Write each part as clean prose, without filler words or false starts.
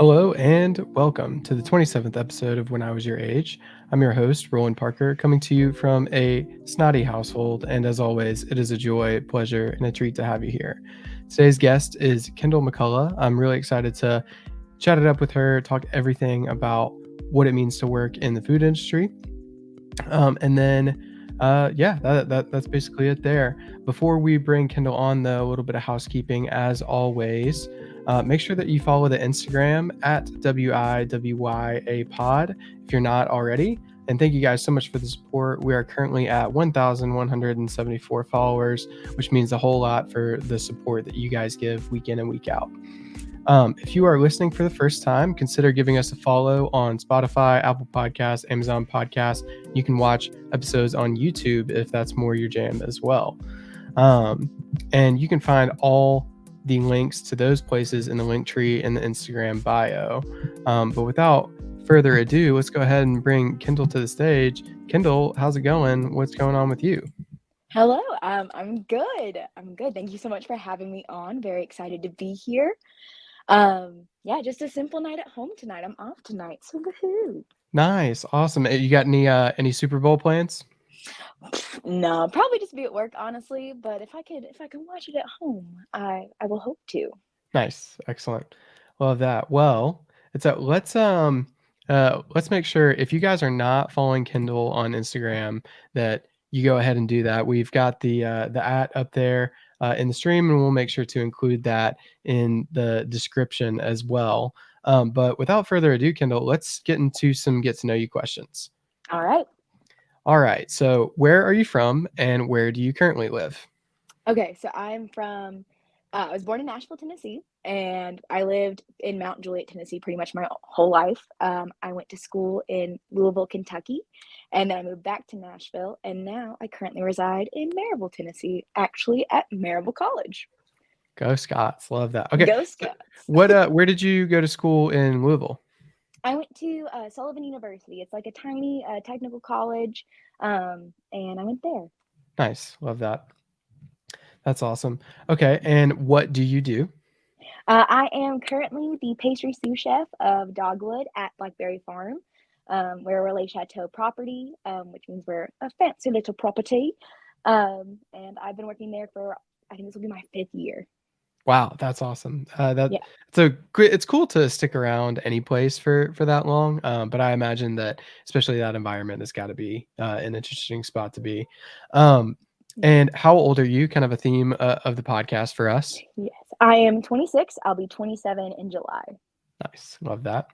Hello and welcome to the 27th episode of When I Was Your Age. I'm your host, Roland Parker, coming to you from a snotty household. And as always, it is a joy, pleasure, and a treat to have you here. Today's guest is Kendall McCullough. I'm really excited to chat it up with her, talk everything about what it means to work in the food industry. That's basically it there. Before we bring Kendall on, though, a little bit of housekeeping as always. Make sure that you follow the Instagram at WIWYA pod if you're not already. And thank you guys so much for the support. We are currently at 1,174 followers, which means a whole lot for the support that you guys give week in and week out. If you are listening for the first time, consider giving us a follow on Spotify, Apple Podcasts, Amazon Podcasts. You can watch episodes on YouTube if that's more your jam as well. And you can find all the links to those places in the link tree in the Instagram bio. But without further ado, let's go ahead and bring Kendall to the stage. Kendall, how's it going? What's going on with you? Hello, I'm good. Thank you so much for having me on. Very excited to be here. Just a simple night at home tonight. I'm off tonight, so woohoo. Nice, awesome. You got any Super Bowl plans? No, probably just be at work, honestly. But if I could watch it at home, I will hope to. Nice, excellent, love that. Well, let's make sure if you guys are not following Kendall on Instagram that you go ahead and do that. We've got the @ up there in the stream, and we'll make sure to include that in the description as well. But without further ado, Kendall, let's get into some get to know you questions. All right. All right. So, where are you from, and where do you currently live? Okay, so I'm from. I was born in Nashville, Tennessee, and I lived in Mount Juliet, Tennessee, pretty much my whole life. I went to school in Louisville, Kentucky, and then I moved back to Nashville, and now I currently reside in Maryville, Tennessee, actually at Maryville College. Go Scots, love that. Okay, Go Scots. where did you go to school in Louisville? I went to Sullivan University. It's like a tiny technical college, and I went there. Nice, love that. That's awesome. Okay, and what do you do? I am currently the pastry sous chef of Dogwood at Blackberry Farm. We're a Relais Chateau property, which means we're a fancy little property. And I've been working there for, I think this will be my 5th year. Wow, that's awesome. Yeah. It's cool to stick around any place for that long. But I imagine that especially that environment has got to be an interesting spot to be. And how old are you? Kind of a theme of the podcast for us. Yes, I am 26. I'll be 27 in July. Nice, love that.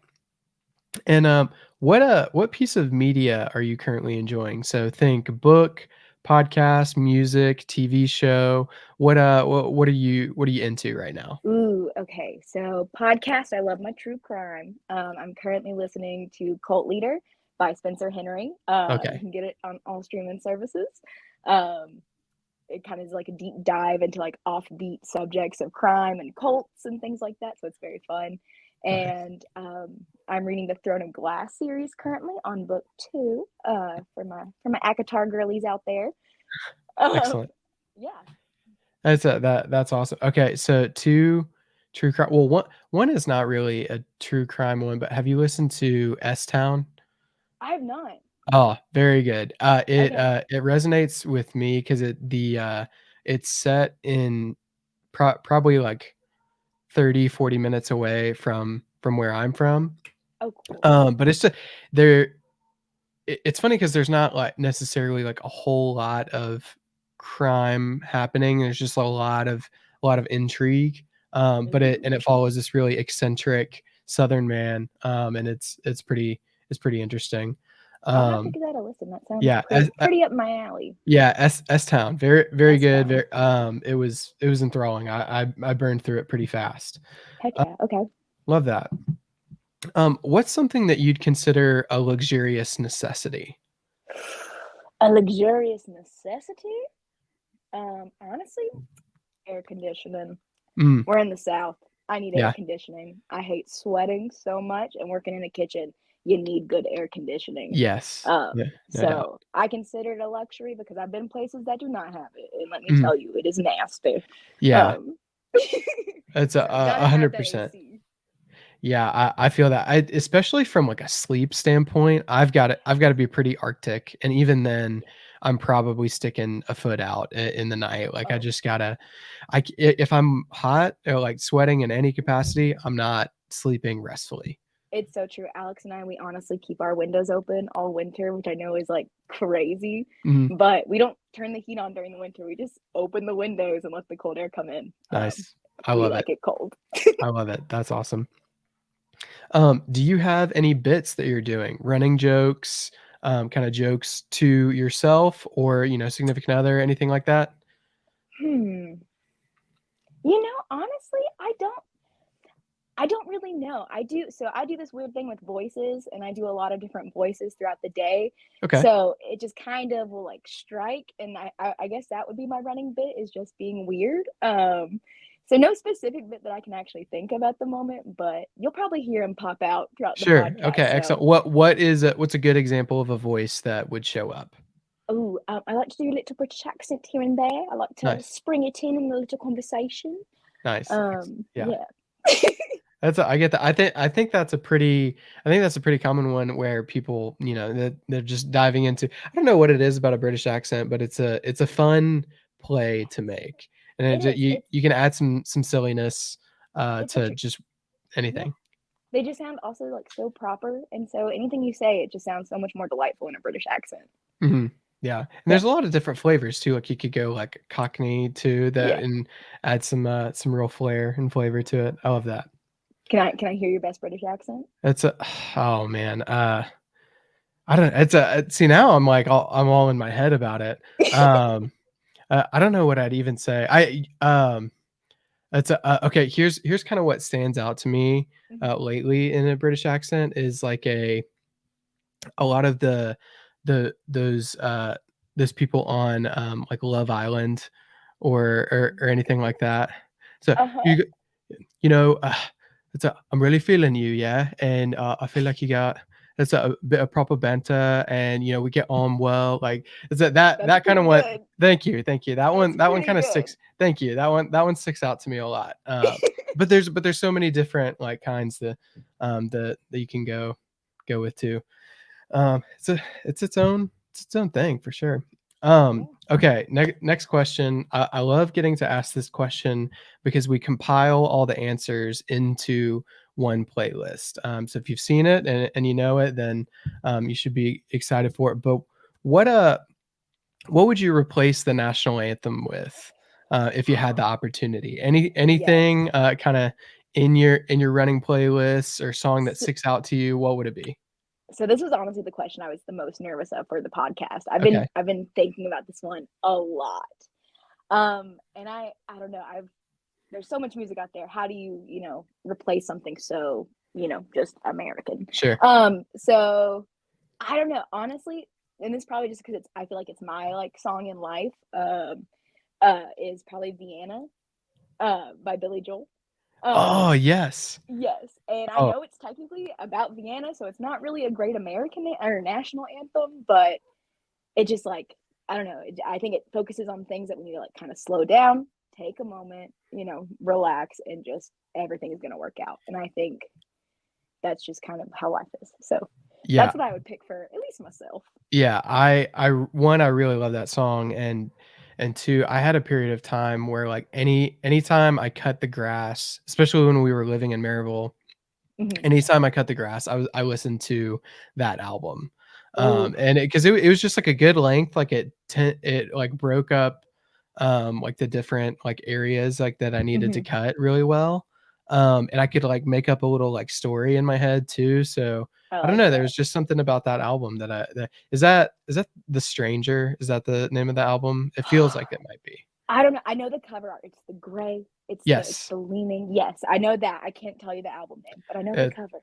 And what piece of media are you currently enjoying? So think book, podcast, music, TV show. What are you into right now? Ooh, okay. So podcast, I love my true crime. I'm currently listening to Cult Leader by Spencer Henry. You Okay. can get it on all streaming services. It kind of is like a deep dive into like offbeat subjects of crime and cults and things like that. So it's very fun. Nice. And I'm reading the Throne of Glass series currently on book 2 for my ACOTAR girlies out there. Excellent. Yeah. That's awesome. Okay, so two true crime. Well, one is not really a true crime one, but have you listened to S Town? I have not. Oh, very good. It Okay. it resonates with me because it's set in probably like 30, 40 minutes away from where I'm from. Oh, cool. But it's just there. It's funny because there's not like necessarily like a whole lot of crime happening. There's just a lot of intrigue. But it follows this really eccentric Southern man. And it's pretty interesting. I'll have to Um, give that a listen. That sounds yeah, pretty up my alley. yeah, S Town, very very good. S-Town. It was enthralling. I burned through it pretty fast. Heck Uh, yeah. Okay. love that. What's something that you'd consider a luxurious necessity? A luxurious necessity? Honestly, air conditioning. Mm, We're in the South. I need air yeah, conditioning. I hate sweating so much, and working in a kitchen, you need good air conditioning. yes, yeah, no doubt. So I consider it a luxury because I've been places that do not have it, and let me Mm, tell you, it is nasty. yeah, Um, it's so a gotta have hundred that percent. AC. Yeah, I feel that. Especially from like a sleep standpoint, I've got to be pretty arctic, and even then, I'm probably sticking a foot out in the night. Like I Oh, just gotta, if I'm hot or like sweating in any capacity, I'm not sleeping restfully. it's so true. Alex and I, we honestly keep our windows open all winter, which I know is like crazy, Mhm. but we don't turn the heat on during the winter. We just open the windows and let the cold air come in. Nice. I We love it. like it cold. I love it. That's awesome. Do you have any bits that you're doing? Running jokes, kind of jokes to yourself or, significant other, anything like that? Hmm. Honestly, I don't really know. I do this weird thing with voices and I do a lot of different voices throughout the day. Okay. So it just kind of will like strike and I guess that would be my running bit is just being weird. So no specific bit that I can actually think of at the moment, but you'll probably hear them pop out throughout the Sure. Okay, podcast. excellent. So, What's a good example of a voice that would show up? I like to do a little British accent here and there. I like to Nice. spring it in a little conversation. Nice. Yeah. Yeah. I get that. I think that's a pretty common one where people, that they're just diving into. I don't know what it is about a British accent, but it's a fun play to make. And It is. you can add some silliness It's to such a just yeah. anything. They just sound also like so proper, and so anything you say, it just sounds so much more delightful in a British accent. Mhm. Yeah, and Yeah, there's a lot of different flavors too, like, you could go, like, Cockney too that yeah. and add some real flair and flavor to it. I love that. Can I hear your best British accent? It's a oh, man, I don't it's a see, now I'm all in my head about it. Um, I don't know what I'd even say. It's a okay, here's kinda what stands out to me, Mhm. lately in a British accent is, like, a lot of the those people on, like, Love Island or anything like that. So, Uh huh. you g you know, it's a "I'm really feeling you, yeah, and, I feel like you got it's a bit of proper banter and, we get on well." Like, it's a That's that kinda pretty one. good. Thank you. That's That one pretty kinda good. sticks thank you. That one sticks out to me a lot. But there's so many different, like, kinds that you can go with too. It's its own thing for sure. Yeah. Okay, next question. I love getting to ask this question because we compile all the answers into one playlist. So if you've seen it and you know it, then you should be excited for it. But what uh what would you replace the national anthem with if you had the opportunity? Yes. Anything kind of in your running playlists or song that So, sticks out to you? What would it be? so this was honestly the question I was the most nervous of for the podcast. I've been Okay, I've been thinking about this one a lot. And I don't know. I've There's so much music out there. How do you replace something so just American? sure. So I don't know, honestly, and this probably just because I feel like it's my like song in life. Is probably Vienna, by Billy Joel. Oh, Um, yes. yes, and I Oh, know it's technically about Vienna, so it's not really a great American or national anthem, but it just like I don't know. I think it focuses on things that we need to like kind of slow down, take a moment, relax, and just everything is gonna work out. And I think that's just kind of how life is. So yeah. that's what I would pick for at least myself. Yeah, one, I really love that song, and two, I had a period of time where, like, anytime I cut the grass, especially when we were living in Maryville, Hmm. anytime I cut the grass, I listened to that album. Oh, And it was just, like, a good length, like, it, like, broke up, like, the different, like, areas, like, that I needed to hmm. cut really well. And I could, like, make up a little, like, story in my head too, so, I I don't like know, there that. was just something about that album that is that The Stranger? Is that the name of the album? It feels like it might be. I don't know. I know the cover art. It's the gray. It's Yes. the leaning. Yes, I know that. I can't tell you the album name, but I know the It cover.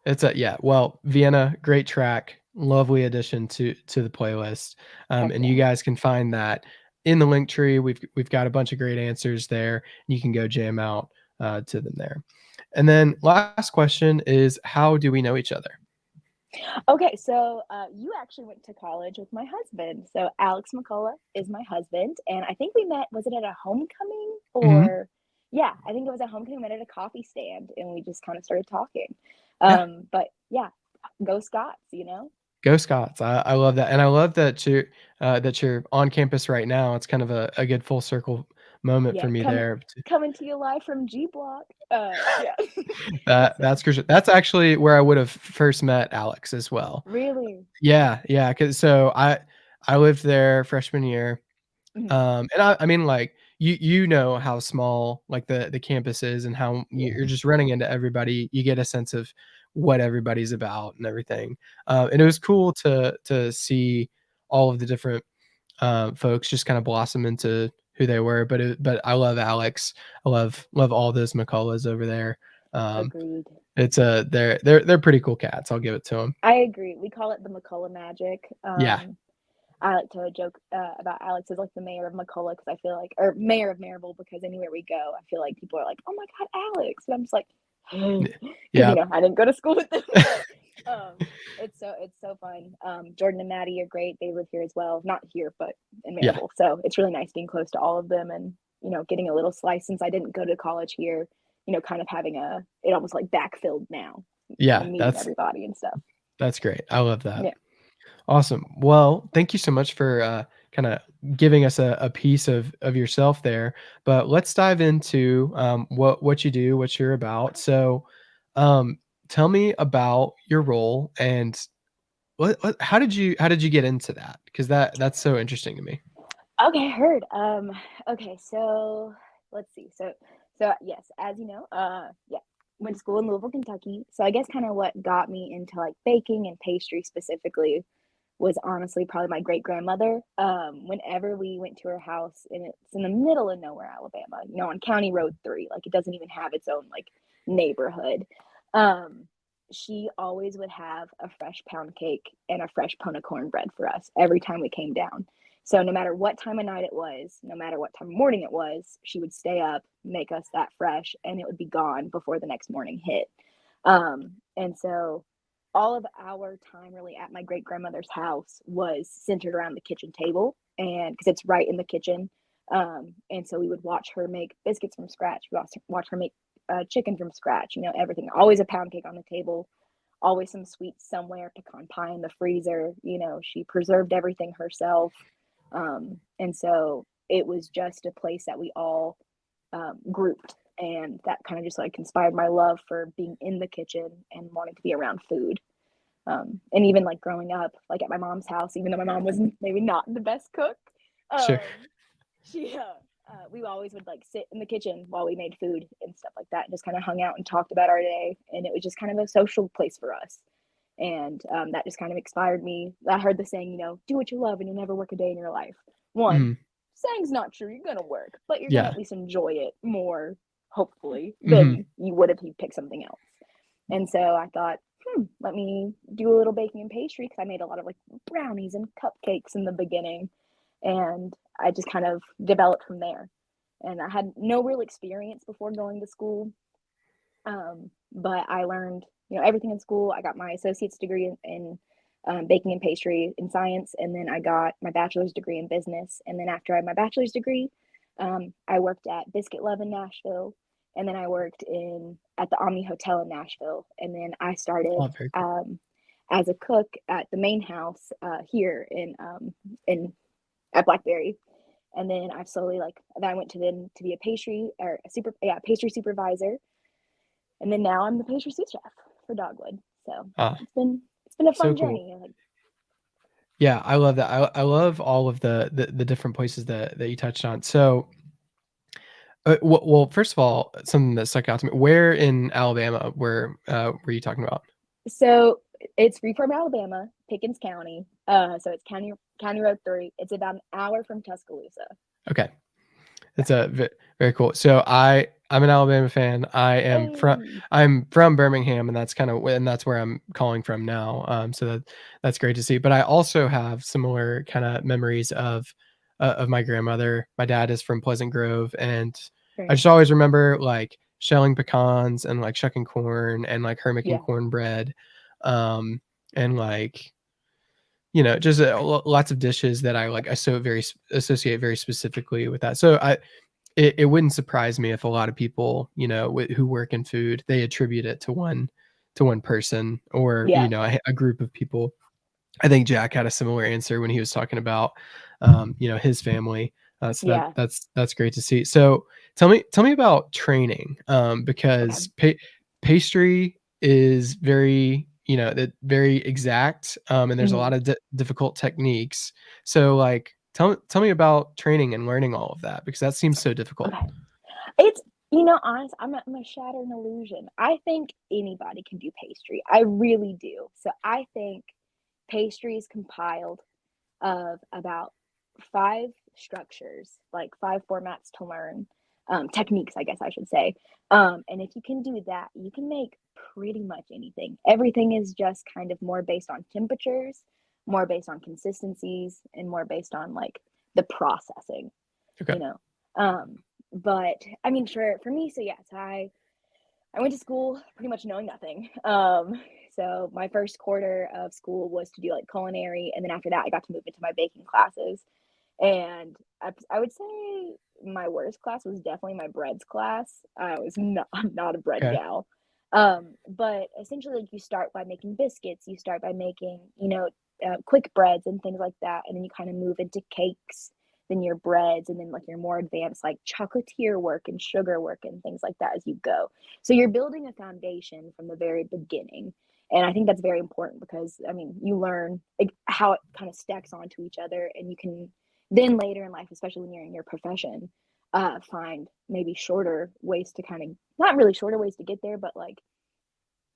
it's a yeah, well, Vienna, great track, lovely addition to the playlist, Heck and you yeah. guys can find that in the link tree. We've got a bunch of great answers there. You can go jam out, to them there. And then last question is, how do we know each other? Okay, so you actually went to college with my husband. So Alex McCullough is my husband, and I think we met. Was it at a homecoming Mhm. or? Yeah, I think it was at homecoming. We met at a coffee stand, and we just kind of started talking. Yeah. But yeah, go Scots, you know? Go Scots. I love that, and I love that you're on campus right now. It's kind of a good full circle moment Yeah, for me there. coming to you live from G Block. Yeah. That's So crucial. That's actually where I would have first met Alex as well. really, Yeah, yeah. Cause so I lived there freshman year. mhm, And I mean, like, you know how small, like, the campus is and how you're yeah, just running into everybody. You get a sense of what everybody's about and everything. And it was cool to see all of the different, folks just kinda blossom into who they were, but I love Alex. I love all those McCulloughs over there. Um, agreed. it's, they're pretty cool cats, I'll give it to them. I agree. We call it the McCullough magic. Yeah. I like to joke about Alex as like the mayor of McCullough because I feel like, or mayor of Maryville because anywhere we go, I feel like people are like, "Oh my God, Alex!" And I'm just like, Y because yeah. I didn't go to school with them, but it's so fun. Jordan and Maddie are great. They live here as well, not here, but in Yeah. Maryville. So it's really nice being close to all of them and getting a little slice since I didn't go to college here. Kind of having it almost like backfilled now, Yeah, meeting everybody and stuff. that's great. I love that. Yeah. Awesome. Well, thank you so much for kinda giving us a piece of yourself there, but let's dive into, what you do, what you're about. So, um, tell me about your role and what how did you get into that? Because that's so interesting to me. Okay, heard. Okay, so let's see. So yes, as you know, yeah, went to school in Louisville, Kentucky. So I guess kind of what got me into like baking and pastry specifically was honestly probably my great grandmother. Whenever we went to her house, and it's in the middle of nowhere, Alabama, on County Road 3, like it doesn't even have its own like neighborhood. Um, she always would have a fresh pound cake and a fresh pone of cornbread for us every time we came down. So no matter what time of night it was, no matter what time of morning it was, she would stay up, make us that fresh, and it would be gone before the next morning hit. And so all of our time really at my great grandmother's house was centered around the kitchen table, and because it's right in the kitchen. And so we would watch her make biscuits from scratch. We watch her make chicken from scratch. Everything. Always a pound cake on the table. Always some sweets somewhere. Pecan pie in the freezer. She preserved everything herself. And so it was just a place that we all grouped, and that kind of just like inspired my love for being in the kitchen and wanting to be around food. And even like growing up, like at my mom's house, even though my mom was maybe not the best cook, Sure. she we always would like sit in the kitchen while we made food and stuff like that, and just kind of hung out and talked about our day, and it was just kind of a social place for us. And that just kind of inspired me. I heard the saying, do what you love and you'll never work a day in your life. One, Mhm. saying's not true. You're gonna work, but you're gonna Yeah. at least enjoy it more, hopefully, Mhm. than you would if you pick something else. And so I thought, let me do a little baking and pastry because I made a lot of like brownies and cupcakes in the beginning. And I just kind of developed from there. And I had no real experience before going to school. But I learned, everything in school. I got my associate's degree in baking and pastry in science, and then I got my bachelor's degree in business. And then after I had my bachelor's degree, I worked at Biscuit Love in Nashville, and then I worked in at the Omni Hotel in Nashville, and then I started Oh, very cool. as a cook at the main house here in at Blackberry. And then I've slowly then I went to be a pastry or a pastry supervisor, and then now I'm the pastry sous chef for Dogwood. So Ah, it's been a so fun cool. journey. Like, Yeah, I love that. I love all of the different places that you touched on. So, well, first of all, something that stuck out to me. Where in Alabama were you talking about? so it's Freeform, Alabama, Pickens County. So it's County Road 3. It's about an hour from Tuscaloosa. Okay. It's a very cool. So I'm an Alabama fan. Hey, I'm from Birmingham, and that's where I'm calling from now. So that's great to see. But I also have similar kind of memories of my grandmother. My dad is from Pleasant Grove, and very I just nice. always remember like shelling pecans and like shucking corn and like her making Yeah, cornbread, um, and like just lots of dishes that I like. Associate very specifically with that. So it wouldn't surprise me if a lot of people, you know, who work in food, they attribute it to one person or, you Yeah, know, a group of people. I think Jack had a similar answer when he was talking about, you know, his family. So yeah. that's great to see. So tell me about training, Okay, because pastry is very, you know, that very exact, and there's a hmm lot of difficult techniques. So like, tell me about training and learning all of that because that seems so difficult. okay. It's honest. I'm a shatter an illusion. I think anybody can do pastry. I really do. So I think pastry is compiled of about 5 structures, like 5 formats to learn, techniques, I guess I should say. And if you can do that, you can make pretty much anything. Everything is just kind of more based on temperatures, more based on consistencies, and more based on like the processing, Okay. you know. Um, but I mean, for me, so yes, I went to school pretty much knowing nothing. So my first quarter of school was to do like culinary, and then after that, I got to move into my baking classes. And I would say my worst class was definitely my breads class. I'm not a bread Okay. gal. But essentially, like you start by making biscuits, you start by making, quick breads and things like that, and then you kind of move into cakes, then your breads, and then like your more advanced like chocolatier work and sugar work and things like that as you go. So you're building a foundation from the very beginning. And I think that's very important because I mean, you learn like, how it kind of stacks onto each other, and you can then later in life, especially when you're in your profession, find maybe shorter ways to kind of not really shorter ways to get there, but like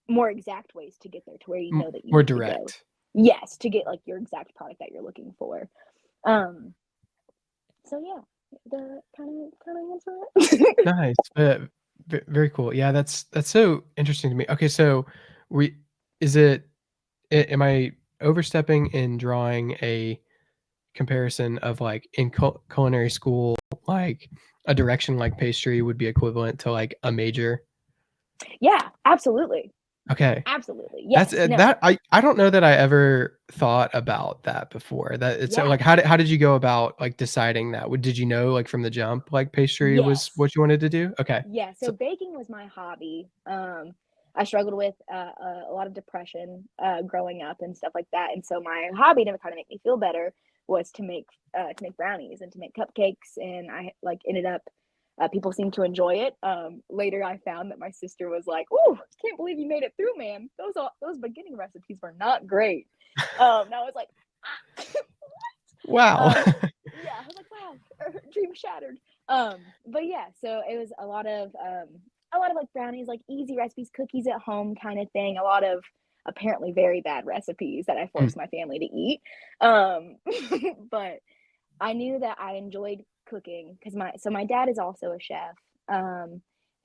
more exact ways to get there to where you know that you More need to go. direct. Yes, to get like your exact product that you're looking for. Um, so yeah, the kind of answer that. Nice. Very cool. Yeah, that's so interesting to me. Okay, so we is it am I overstepping in drawing a comparison of like in culinary school, like a direction like pastry would be equivalent to like a major? Yeah, absolutely, Okay. absolutely. That's Yes, no, that I don't know that I ever thought about that before. That it's yeah, like how did you go about like deciding that? Did you know like from the jump like pastry was yes. what you wanted to do? Okay. Yeah, so So baking was my hobby. I struggled with a lot of depression growing up and stuff like that, and so my hobby to kind of make me feel better was to make brownies and to make cupcakes, and I like ended up. People seemed to enjoy it. Later, I found that my sister was like, "Ooh, can't believe you made it through, man. Those beginning recipes were not great." And I was like, wow. yeah, I was like, wow, dream shattered. But yeah, so it was a lot of like brownies, like easy recipes, cookies at home kind of thing. A lot of apparently very bad recipes that I Mm, forced my family to eat. Um, but I knew that I enjoyed cooking because my dad is also a chef.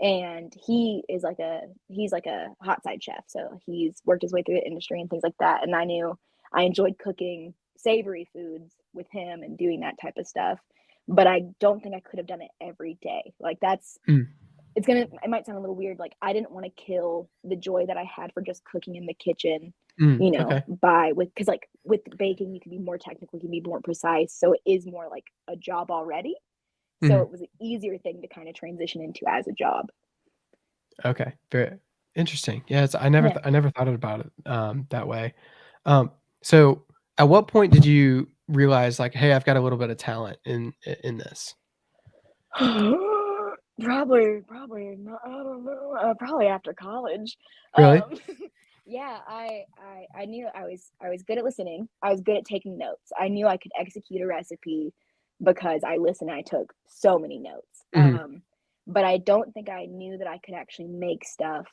And he's like a hot side chef. So he's worked his way through the industry and things like that. And I knew I enjoyed cooking savory foods with him and doing that type of stuff. But I don't think I could have done it every day. Like mm, it might sound a little weird. Like I didn't want to kill the joy that I had for just cooking in the kitchen, okay. because like with baking, you can be more technical, you can be more precise. So it is more like a job already. So Mhm. it was an easier thing to kind of transition into as a job. Okay. Very interesting. Yeah, Yeah. I never thought about it that way. Um, so at what point did you realize like, hey, I've got a little bit of talent in this? Probably not, I don't know. Probably after college. Really? Um, yeah, I knew I was good at listening. I was good at taking notes. I knew I could execute a recipe because I listened. I took so many notes. Mhm. But I don't think I knew that I could actually make stuff.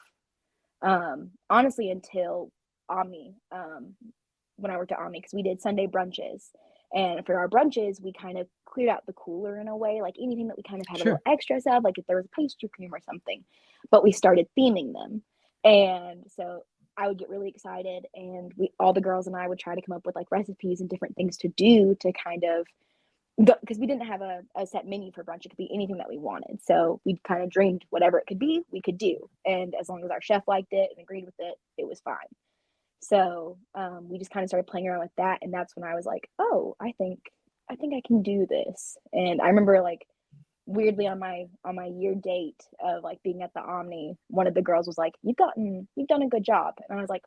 Honestly, until Omni. When I worked at Omni, because we did Sunday brunches. And for our brunches, we kind of cleared out the cooler in a way, like anything that we kind of had a little Sure. extras of, like if there was pastry cream or something. But we started theming them. And so I would get really excited, and all the girls and I would try to come up with like recipes and different things to do to kind of because we didn't have a set menu for brunch. It could be anything that we wanted. So we kind of dreamed whatever it could be, we could do. And as long as our chef liked it and agreed with it, it was fine. So we just kind of started playing around with that, and that's when I was like, "Oh, I think I can do this." And I remember like weirdly on my year date of like being at the Omni, one of the girls was like, you've done a good job. And I was like,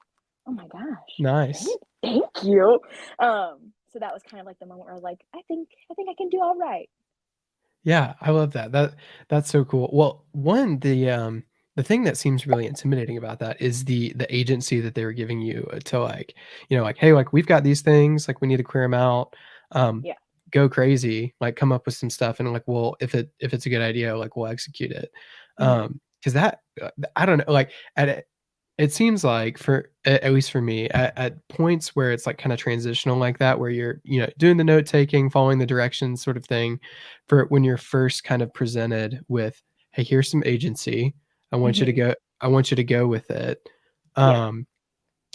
oh my gosh, Nice. thank you. So that was kind of like the moment where I was like, I think I can do all right. Yeah, I love that. That's so cool. Well, the thing that seems really intimidating about that is the agency that they were giving you to like, like, "Hey, like, we've got these things, like, we need to clear them out. Um, Yeah. go crazy, like, come up with some stuff," and like, well, if it's a good idea, like, we'll execute it. Hmm. 'Cause that, I don't know, like, it seems like at least for me, at points where it's, like, kinda transitional like that, where you're, doing the note taking, following the directions sort of thing, for when you're first kind of presented with, "Hey, here's some agency. I want you to Hmm. go I want you to go with it." Yeah. Um,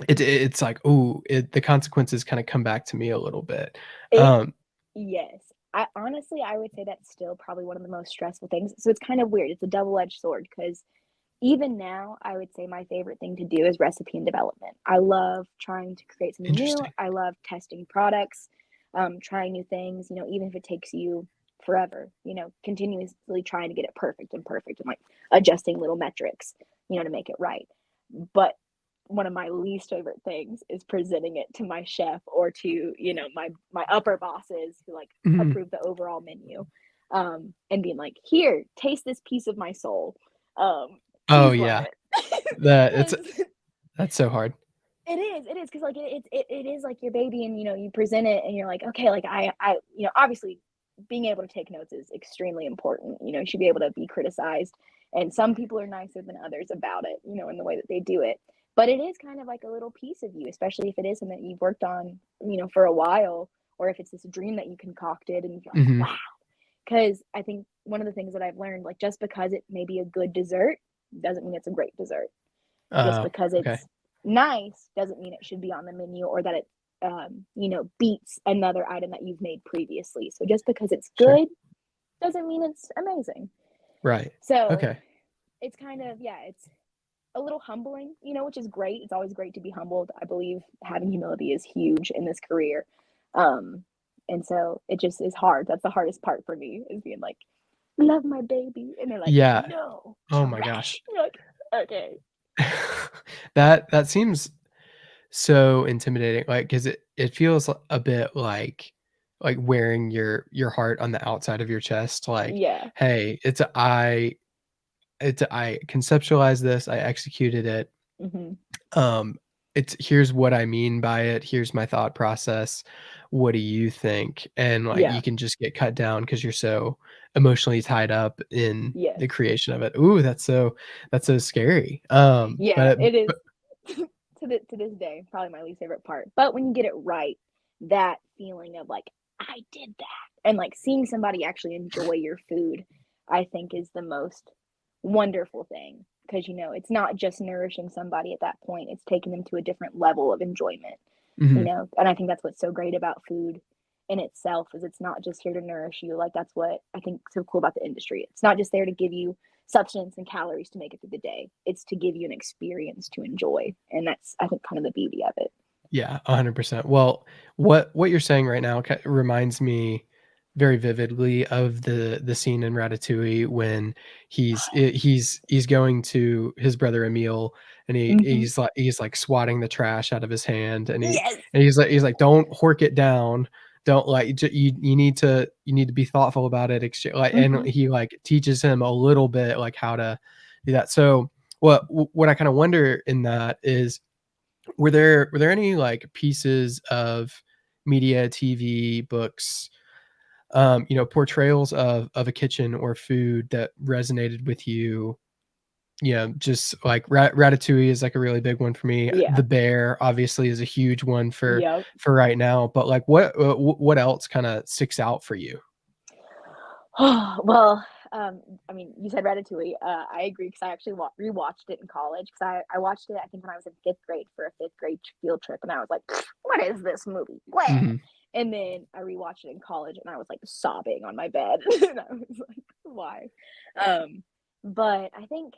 it's like, ooh, the consequences kinda come back to me a little bit. It Um Yes. I honestly, I would say that's still probably one of the most stressful things. So it's kind of weird. It's a double-edged sword because even now, I would say my favorite thing to do is recipe and development. I love trying to create something new. Interesting. I love testing products, trying new things, even if it takes you forever, continuously trying to get it perfect and like adjusting little metrics, to make it right. But one of my least favorite things is presenting it to my chef or to, my upper bosses who like Mhm. approve the overall menu. And being like, here, taste this piece of my soul. Oh, Please love yeah. it. That it's Because that's so hard. it is, because like it is like your baby, and you present it, and you're like, okay, like obviously being able to take notes is extremely important. You should be able to be criticized, and some people are nicer than others about it, in the way that they do it. But it is kind of like a little piece of you, especially if it is something that you've worked on, for a while, or if it's this dream that you concocted, and you're like, Mhm. wow. Because I think one of the things that I've learned, like just because it may be a good dessert, doesn't mean it's a great dessert. Just Oh, because okay. it's nice doesn't mean it should be on the menu, or that it, beats another item that you've made previously. So just because it's Sure. good doesn't mean it's amazing. Right. So Okay. it's kind of, yeah, it's a little humbling, which is great. It's always great to be humbled. I believe having humility is huge in this career. Um, and so it just is hard. That's the hardest part for me, is being like, love my baby. And they're like, Yeah. no, Oh my trash. gosh. You're like, okay. That seems so intimidating, like, 'cause it feels a bit like wearing your heart on the outside of your chest, like, Yeah. "Hey, I conceptualized this, I executed it, Hmm. um, it's here's what I mean by it, here's my thought process, what do you think?" And, like, Yeah. you can just get cut down because 'cause you're so emotionally tied up in Yes. the creation of it. Ooh, that's so scary, Yeah, but it is. To this day, probably my least favorite part. But when you get it right, that feeling of like, I did that, and like seeing somebody actually enjoy your food, I think is the most wonderful thing, because it's not just nourishing somebody at that point, it's taking them to a different level of enjoyment. Mhm. And I think that's what's so great about food in itself, is it's not just here to nourish you. Like, that's what I think so cool about the industry. It's not just there to give you substance and calories to make it through the day. It's to give you an experience to enjoy. And that's, I think, kind of the beauty of it. Yeah, 100%. Well, what you're saying right now reminds me very vividly of the scene in Ratatouille when he's going to his brother Emile, and Hmm. he's like swatting the trash out of his hand, Yes. and he's like, "Don't hork it down. Don't like you need to be thoughtful about it." Like, and Hmm. he like teaches him a little bit like how to do that. So what I kind of wonder in that is, were there any, like, pieces of media, TV, books, portrayals of a kitchen or food that resonated with you? Just like Ratatouille is, like, a really big one for me. The Yeah. Bear, obviously, is a huge one Yep. for right now, but, like, what else kinda sticks out for you? Well, I mean, you said Ratatouille. I agree, because I actually rewatched it in college, because I watched it, I think, when I was in fifth grade for a fifth grade field trip, and I was like, "What is this movie? Blah." Mhm. And then I rewatched it in college, and I was like sobbing on my bed, and I was like, "Why?" Um, but I think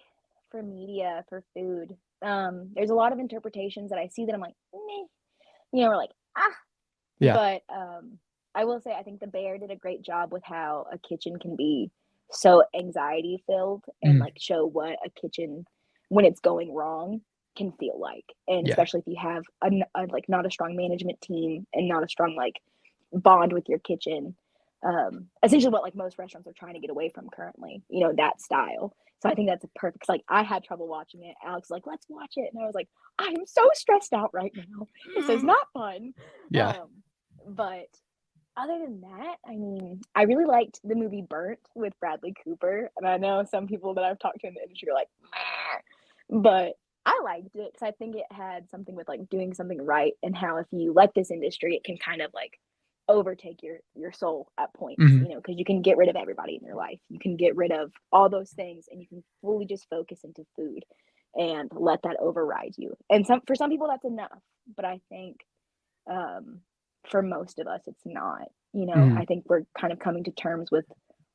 for media, for food, there's a lot of interpretations that I see that I'm like, meh, we're like, ah, Yeah. but, I will say I think The Bear did a great job with how a kitchen can be so anxiety filled and Mm, like show what a kitchen when it's going wrong can feel like. And yeah. especially if you have like not a strong management team and not a strong like bond with your kitchen. Essentially what like most restaurants are trying to get away from currently, you know, that style. So I think that's a perfect, like I had trouble watching it. Alex was like, let's watch it. And I was like, I am so stressed out right now. This is not fun. Yeah. Um, but other than that, I mean, I really liked the movie Burnt with Bradley Cooper. And I know some people that I've talked to in the industry are like, meh. But I liked it because I think it had something with like doing something right and how if you let this industry, it can kind of like overtake your soul at points, Mhm. you know, because you can get rid of everybody in your life. You can get rid of all those things and you can fully just focus into food and let that override you. And some for some people that's enough, but I think um, for most of us, it's not. You know, Mhm. I think we're kind of coming to terms with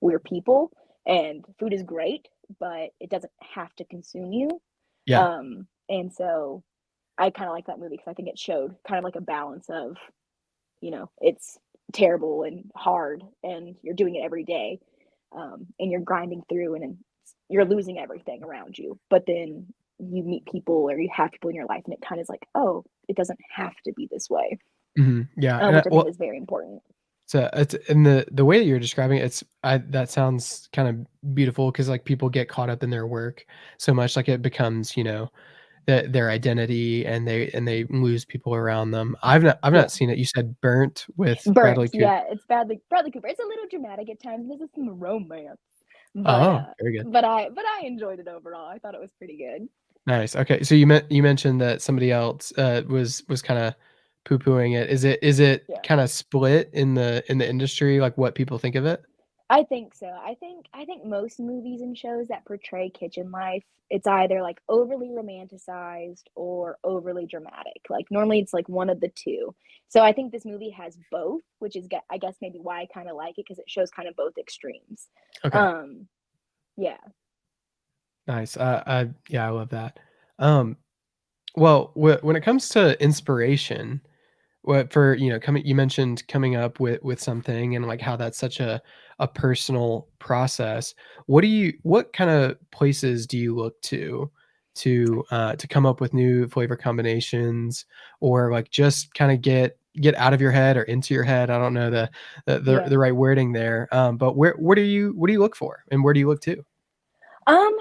we're people and food is great, but it doesn't have to consume you. Yeah. And so I kind of like that movie because I think it showed kind of like a balance of, you know, it's terrible and hard and you're doing it every day and you're grinding through and you're losing everything around you. But then you meet people or you have people in your life and it kind of is like, oh, it doesn't have to be this way, Mhm. Yeah, and which I think is very important. so it's in the way that you're describing it, that sounds kind of beautiful because like people get caught up in their work so much, like it becomes, their identity and they lose people around them. I've not Yeah. seen it. You said Burnt with Burnt. Bradley Cooper. Yeah, it's Bradley Cooper. It's a little dramatic at times. There's some romance, but Oh, uh, very good. but I enjoyed it overall. I thought it was pretty good. Nice. Okay, so you mentioned that somebody else, was kinda poo-pooing it. Is it Yeah. kinda split in the industry, like, what people think of it? I think so. I think most movies and shows that portray kitchen life, it's either like overly romanticized or overly dramatic. Like normally it's like one of the two. So I think this movie has both, which is I guess maybe why I kind of like it because it shows kind of both extremes. Okay, Um, yeah, nice. Yeah, I love that. Um, well, when it comes to inspiration, what for, coming you mentioned coming up with something and, like, how that's such a personal process. What kinda places do you look to come up with new flavor combinations or, like, just kinda get out of your head or into your head? I don't know yeah. the right wording there, but what do you look for, and where do you look to? Um,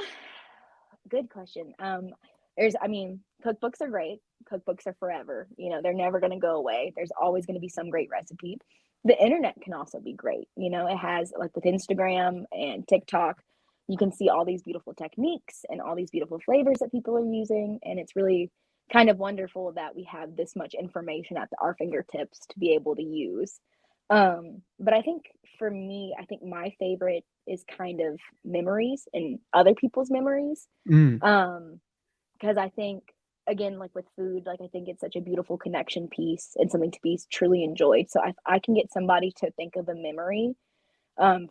Good question. I mean, cookbooks are great. Cookbooks are forever. You know, they're never going to go away. There's always going to be some great recipe. The internet can also be great. You know, it has like with Instagram and TikTok, you can see all these beautiful techniques and all these beautiful flavors that people are using. And it's really kind of wonderful that we have this much information at our fingertips to be able to use. But I think for me, I think my favorite is kind of memories and other people's memories. Mm, Um, because I think again, like with food, like I think it's such a beautiful connection piece and something to be truly enjoyed. So if I can get somebody to think of a memory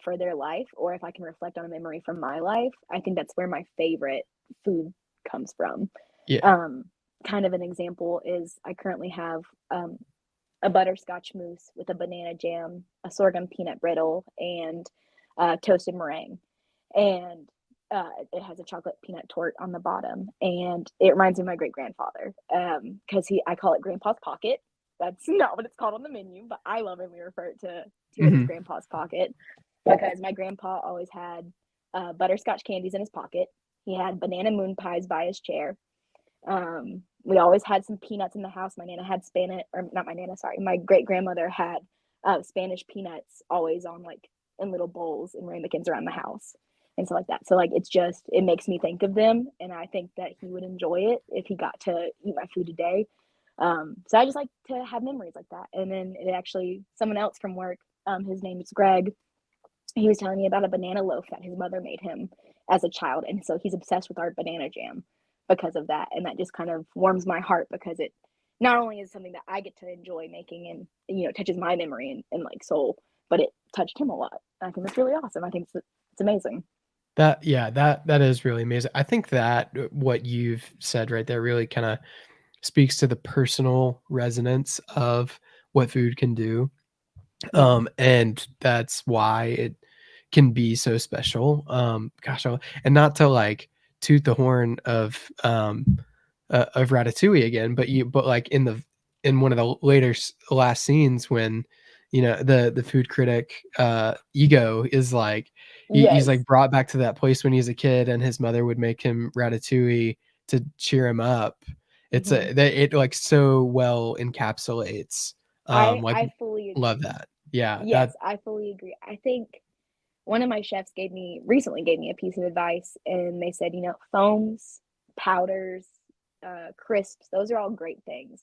for their life, or if I can reflect on a memory from my life, I think that's where my favorite food comes from. yeah. Um, Kind of an example is I currently have um, a butterscotch mousse with a banana jam, a sorghum peanut brittle, and toasted meringue. And it has a chocolate peanut torte on the bottom, and it reminds me of my great grandfather because I call it Grandpa's Pocket. That's not what it's called on the menu, but I lovingly refer to it as Mhm. Grandpa's Pocket because my grandpa always had butterscotch candies in his pocket. He had banana moon pies by his chair. We always had some peanuts in the house. My nana had Spanish, or not my nana, sorry. My great grandmother had Spanish peanuts always on like in little bowls and ramekins around the house and stuff like that. So like it makes me think of them, and I think that he would enjoy it if he got to eat my food today. So I just like to have memories like that. And then it actually someone else from work, his name is Greg. He was telling me about a banana loaf that his mother made him as a child, and so he's obsessed with our banana jam because of that, and that just kind of warms my heart because it not only is something that I get to enjoy making and touches my memory and like soul, but it touched him a lot. I think it's really awesome. I think it's amazing. That is really amazing. I think that what you've said right there really kinda speaks to the personal resonance of what food can do. Yeah, And that's why can be so special. Gosh, and not to like toot the horn of Ratatouille again, but like in one of the last scenes when the food critic Ego is like he's Yes. like brought back to that place when he's a kid, and his mother would make him ratatouille to cheer him up. Hmm. It like so well encapsulates like I fully love agree. that. Yeah, Yes, I fully agree. I think one of my chefs recently gave me a piece of advice, and they said, foams, powders, crisps, those are all great things.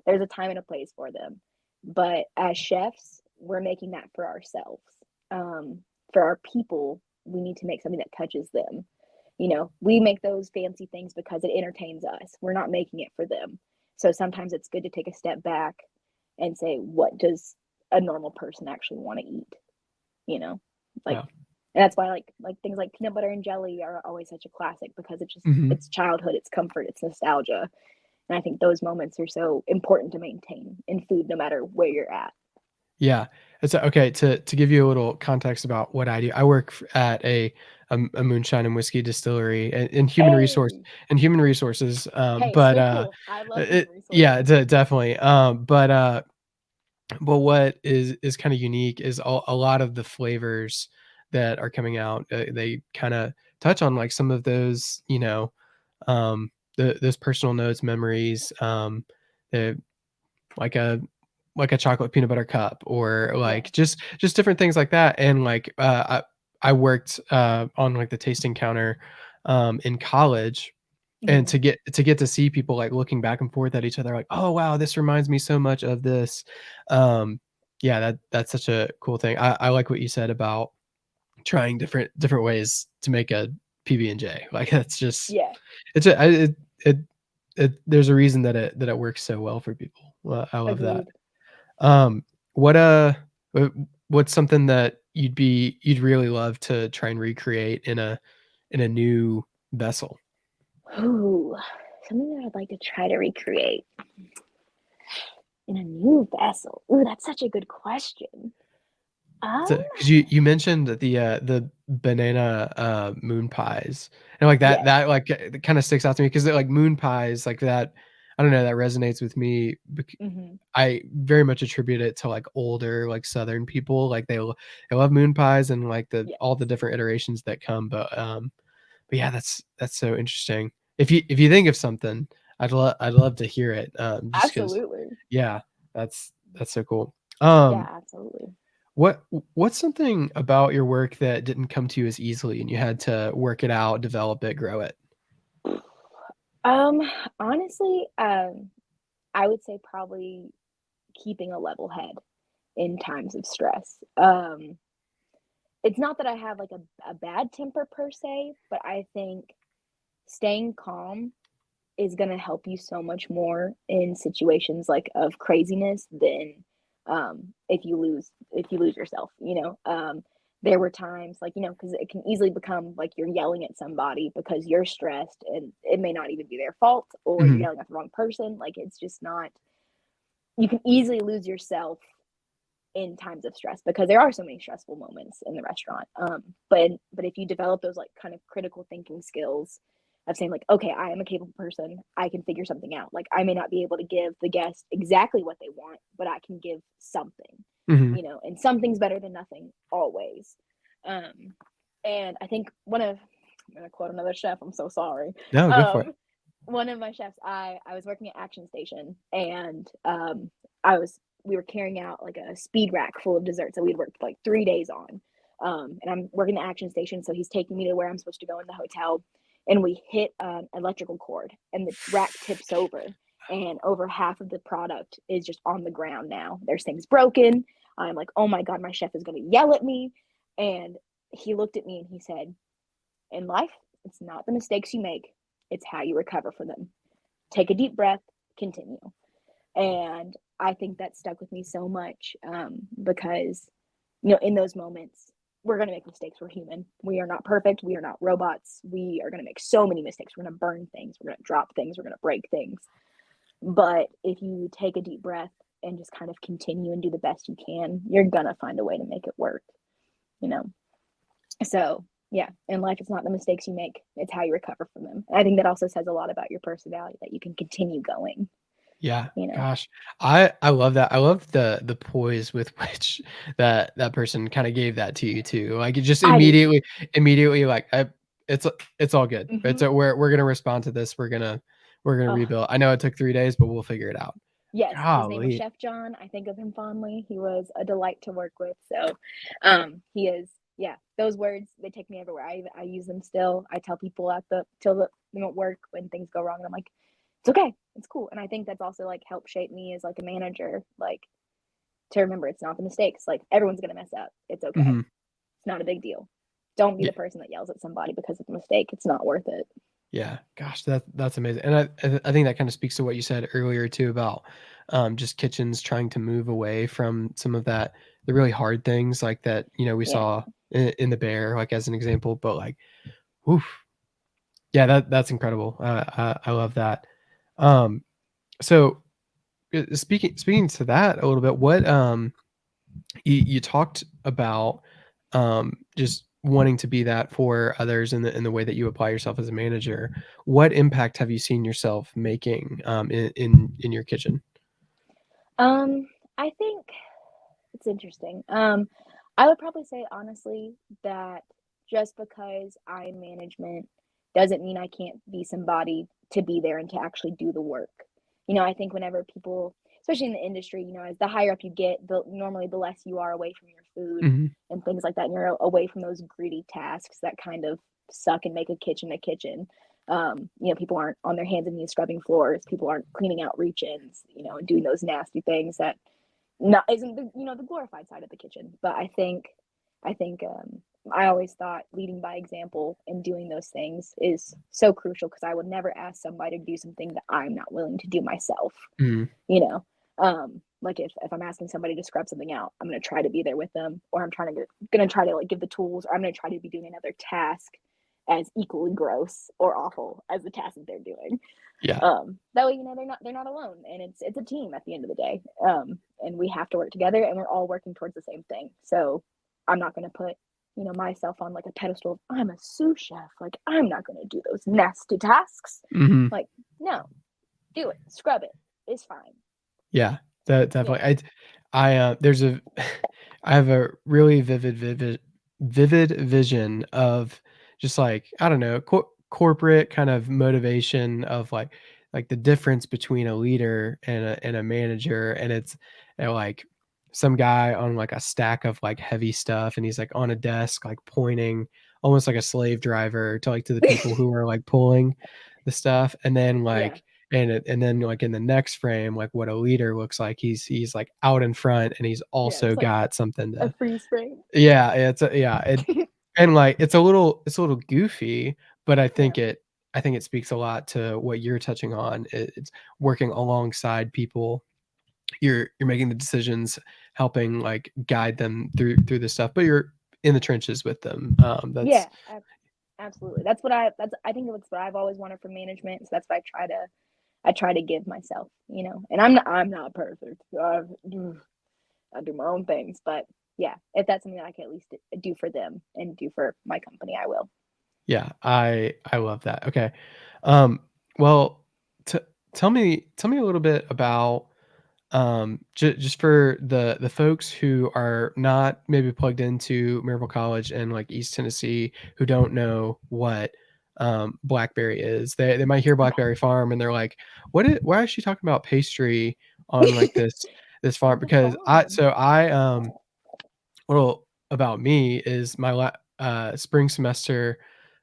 There's a time and a place for them. But as chefs, we're making that for ourselves. For our people, we need to make something that touches them. We make those fancy things because it entertains us. We're not making it for them. So sometimes it's good to take a step back and say, what does a normal person actually want to eat? You know, like, yeah. and that's why like things like peanut butter and jelly are always such a classic, because Mhm. it's childhood, it's comfort, it's nostalgia. And I think those moments are so important to maintain in food, no matter where you're at. Yeah. It's okay to give you a little context about what I do. I work at a moonshine and whiskey distillery in Hey, human resources. hey, But so cool. I love human it yeah, resources. definitely. But what is kind of unique is a lot of the flavors that are coming out. They kind of touch on like some of those, those personal notes, memories. The like a chocolate peanut butter cup or Yeah. like just different things like that. And like I worked on like the tasting counter in college, and Hmm. to get to see people like looking back and forth at each other like, oh wow, this reminds me so much of this. um yeah, that's such a cool thing. I like what you said about trying different ways to make a PB&J. Like that's just Yeah. it's a, I, it, there's a reason that it works so well for people. Well, I love that. Agreed. um, what wh- what's something that you'd really love to try and recreate in a new vessel? Ooh, something that I'd like to try to recreate in a new vessel. Ooh, that's such a good question. Um, Because you mentioned that the banana moon pies, and like that yes. that like kind of sticks out to me because like moon pies like that. I don't know, that resonates with me. Hmm. I very much attribute it to like older like Southern people. Like they love moon pies and like the Yeah. all the different iterations that come. But yeah, that's so interesting. If you think of something, I'd love to hear it. Just because, Absolutely. yeah, that's so cool. Yeah, Um, absolutely. what what's something about your work that didn't come to you as easily and you had to work it out, develop it, grow it? Um, honestly, I would say probably keeping a level head in times of stress. It's not that I have like a bad temper per se, but I think staying calm is going to help you so much more in situations like of craziness than if you lose yourself. There were times like, because it can easily become like you're yelling at somebody because you're stressed, and it may not even be their fault, or you're Mhm, yelling at the wrong person. Like, it's just not, you can easily lose yourself in times of stress, because there are so many stressful moments in the restaurant. But if you develop those like kind of critical thinking skills of saying like, okay, I am a capable person, I can figure something out. Like, I may not be able to give the guest exactly what they want, but I can give something, mhm. and something's better than nothing always. Um, and I think I'm gonna quote another chef. I'm so sorry. No, go for it. Um, One of my chefs, I was working at Action Station, and I was we were carrying out like a speed rack full of desserts that we'd worked like 3 days on. And I'm working the Action Station, so he's taking me to where I'm supposed to go in the hotel, and we hit an electrical cord, and the rack tips over, and over half of the product is just on the ground now. There's things broken. I'm like, oh my god, my chef is going to yell at me. And he looked at me and he said, in life, it's not the mistakes you make, it's how you recover from them. Take a deep breath, continue. And I think that stuck with me so much, because, in those moments, we're going to make mistakes. We're human. We are not perfect. We are not robots. We are going to make so many mistakes. We're going to burn things. We're going to drop things. We're going to break things. But if you take a deep breath and just kind of continue and do the best you can, you're going to find a way to make it work, you know? So yeah, in life, it's not the mistakes you make; it's how you recover from them. I think that also says a lot about your personality that you can continue going. Yeah, You know. gosh. I love that. I love the poise with which that person kinda gave that to you too. Like, it just I do. immediately, like, it's it's all good. It's Hmm. a we're gonna respond to this. We're gonna Oh, rebuild. I know it took 3 days, but we'll figure it out. yes, his name was Golly. Chef John. I think of him fondly. He was a delight to work with. So, he is. Yeah, those words they take me everywhere. I use them still. I tell people them at work when things go wrong. And I'm like, it's okay, it's cool. And I think that's also like helped shape me as like a manager. Like to remember, it's not the mistakes. Like everyone's gonna mess up. It's okay. Mhm. It's not a big deal. Don't be Yeah. the person that yells at somebody because of a mistake. It's not worth it. Yeah, gosh, that's amazing, and I think that kinda speaks to what you said earlier too about, just kitchens trying to move away from some of that the really hard things like that, we Yeah. saw in the bear, like, as an example, but, like, oof, yeah, that's incredible, I love that. Um, so, speaking to that a little bit, you talked about, just wanting to be that for others in the way that you apply yourself as a manager. What impact have you seen yourself making, in your kitchen? Um, I think it's interesting. I would probably say honestly that just because I'm management doesn't mean I can't be somebody to be there and to actually do the work. I think whenever people, especially in the industry, as the higher up you get, the less you are away from your food Mhm. and things like that, and you're away from those greedy tasks that kind of suck and make a kitchen. People aren't on their hands and knees scrubbing floors. People aren't cleaning out reach-ins, and doing those nasty things that not isn't the glorified side of the kitchen. But I think I always thought leading by example and doing those things is so crucial because I would never ask somebody to do something that I'm not willing to do myself. Mhm. You know, like if I'm asking somebody to scrub something out, I'm gonna try to be there with them, or gonna try to like give the tools, or I'm gonna try to be doing another task as equally gross or awful as the task that they're doing. Yeah. That way, they're not alone, and it's a team at the end of the day. And we have to work together, and we're all working towards the same thing. So I'm not going to put myself on like a pedestal of I'm a sous chef. Like I'm not going to do those nasty tasks. Mhm. Like no, do it, scrub it. It's fine. Yeah, that Yeah, definitely. There's a I have a really vivid vision of just like, I don't know, corporate kind of motivation of like the difference between a leader and a manager, and it's, like some guy on like a stack of like heavy stuff, and he's like on a desk, like pointing almost like a slave driver to the people who are like pulling the stuff, and then yeah, like in the next frame, like what a leader looks like, he's like out in front, and he's yeah. also It's like got something a to freeze frame. yeah, yeah, and like it's a little goofy, but Yeah, I think it speaks a lot to what you're touching on. It's working alongside people. You're making the decisions, helping like guide them through this stuff, but you're in the trenches with them. That's yeah, absolutely. I think that's what I've always wanted from management. So that's what I try to give myself. And I'm not perfect. I do my own things, but yeah, if that's something that I can at least do for them and do for my company, I will. yeah, I love that. Okay. Um, well, t tell me a little bit about, just for the folks who are not maybe plugged into Marable College and, like, East Tennessee, who don't know what, Blackberry is. They might hear Okay. Blackberry Farm, and they're like, why is she talking about pastry on, like, this farm?" It's a Because farm. little about me is spring semester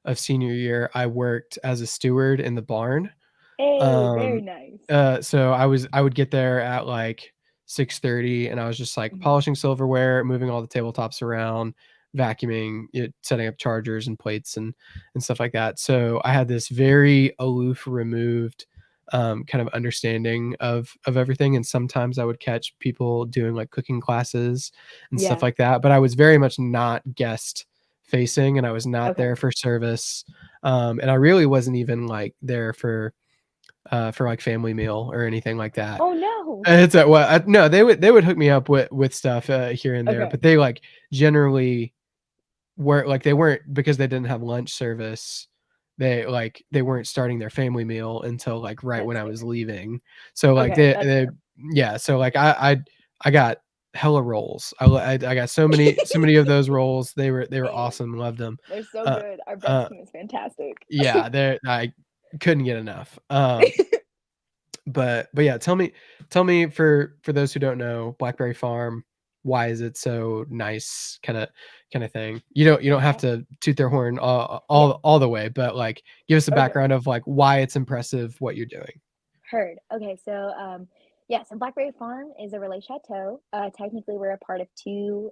of senior year, I worked as a steward in the barn. Hey, very Um, nice. so I would get there at like 6:30, and I was just like Mhm. polishing silverware, moving all the tabletops around, vacuuming it, setting up chargers and plates and stuff like that. So I had this very aloof, removed, kind of understanding of everything. And sometimes I would catch people doing like cooking classes and stuff Yeah. like that. But I was very much not guest facing, and I was not Okay. there for service. And I really wasn't even like there for like family meal or anything like that. Oh no. It's at what no, they would hook me up with stuff, here and there, Okay. but they like generally were like, they weren't, because they didn't have lunch service, they weren't starting their family meal until, like, right when That's I was fair. leaving. So, like, Okay, that's fair. yeah, so, like, I got hella rolls. I got so many of those rolls. They were Hey, awesome, loved them. they're so Uh, good. Our bread uh, team is fantastic. yeah, I couldn't get enough. But yeah, tell me, for those who don't know, Blackberry Farm, why is it so nice, kinda thing? You don't have Yeah, to toot their horn yeah. all the way, but, like, give us a Okay. background of, like, why it's impressive what you're doing. Heard. Okay, so yeah, so Blackberry Farm is a relay chateau. Technically, we're a part of two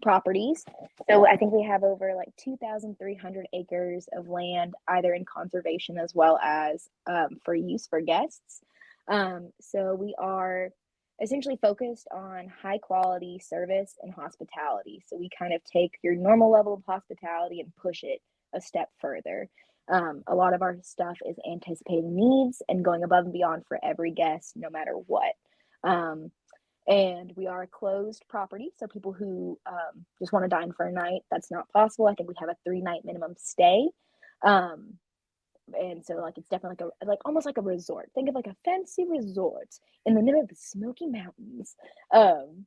properties. So I think we have over like 2,300 acres of land, either in conservation as well as for use for guests. So we are essentially focused on high quality service and hospitality. So we kind of take your normal level of hospitality and push it a step further. A lot of our stuff is anticipating needs and going above and beyond for every guest, no matter what. Um, and we are a closed property, so people who just want to dine for a night, that's not possible. I think we have a 3 night minimum stay. Um, and so like it's definitely like almost like a resort. Think of like a fancy resort in the middle of the Smoky Mountains. Um,